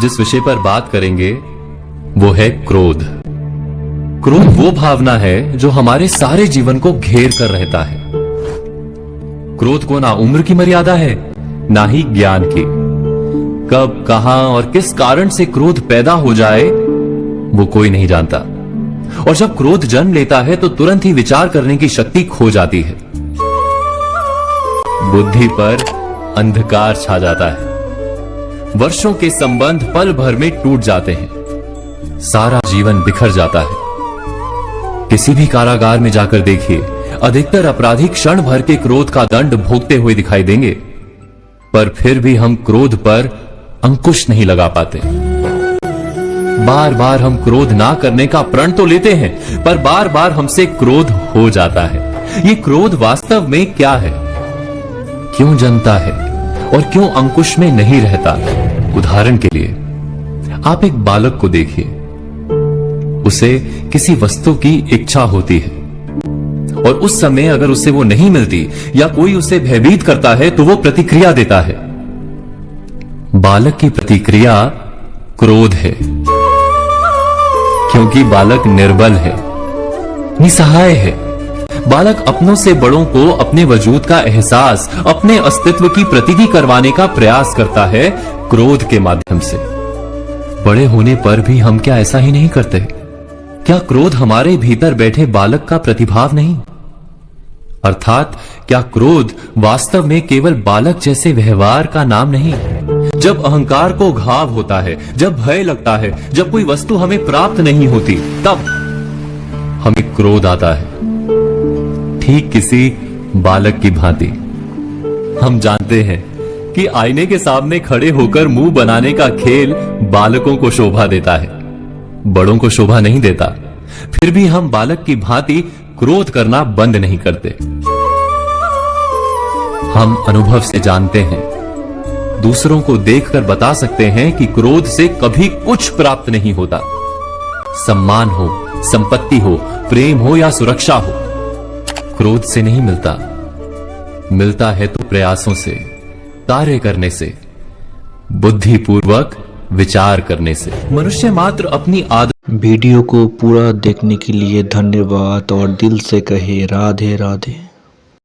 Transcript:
जिस विषय पर बात करेंगे वो है क्रोध। क्रोध वो भावना है जो हमारे सारे जीवन को घेर कर रहता है। क्रोध को ना उम्र की मर्यादा है, ना ही ज्ञान की। कब, कहां और किस कारण से क्रोध पैदा हो जाए वो कोई नहीं जानता। और जब क्रोध जन्म लेता है तो तुरंत ही विचार करने की शक्ति खो जाती है। बुद्धि पर अंधकार छा जाता है। वर्षों के संबंध पल भर में टूट जाते हैं। सारा जीवन बिखर जाता है। किसी भी कारागार में जाकर देखिए, अधिकतर अपराधी क्षण भर के क्रोध का दंड भोगते हुए दिखाई देंगे, पर फिर भी हम क्रोध पर अंकुश नहीं लगा पाते। बार बार हम क्रोध ना करने का प्रण तो लेते हैं, पर बार बार हमसे क्रोध हो जाता है। ये क्रोध वास्तव में क्या है, क्यों जन्मता है और क्यों अंकुश में नहीं रहता? उदाहरण के लिए आप एक बालक को देखिए, उसे किसी वस्तु की इच्छा होती है और उस समय अगर उसे वो नहीं मिलती या कोई उसे भयभीत करता है तो वो प्रतिक्रिया देता है। बालक की प्रतिक्रिया क्रोध है, क्योंकि बालक निर्बल है, निसहाय है। बालक अपनों से बड़ों को अपने वजूद का एहसास, अपने अस्तित्व की प्रतीति करवाने का प्रयास करता है क्रोध के माध्यम से। बड़े होने पर भी हम क्या ऐसा ही नहीं करते? क्या क्रोध हमारे भीतर बैठे बालक का प्रतिभाव नहीं? अर्थात क्या क्रोध वास्तव में केवल बालक जैसे व्यवहार का नाम नहीं? जब अहंकार को घाव होता है, जब भय लगता है, जब कोई वस्तु हमें प्राप्त नहीं होती, तब हमें क्रोध आता है, ठीक किसी बालक की भांति। हम जानते हैं कि आईने के सामने खड़े होकर मुंह बनाने का खेल बालकों को शोभा देता है, बड़ों को शोभा नहीं देता। फिर भी हम बालक की भांति क्रोध करना बंद नहीं करते। हम अनुभव से जानते हैं, दूसरों को देखकर बता सकते हैं कि क्रोध से कभी कुछ प्राप्त नहीं होता। सम्मान हो, संपत्ति हो, प्रेम हो या सुरक्षा हो, क्रोध से नहीं मिलता। मिलता है तो प्रयासों से, कार्य करने से, बुद्धिपूर्वक विचार करने से। मनुष्य मात्र अपनी आदत। वीडियो को पूरा देखने के लिए धन्यवाद और दिल से कहे राधे राधे।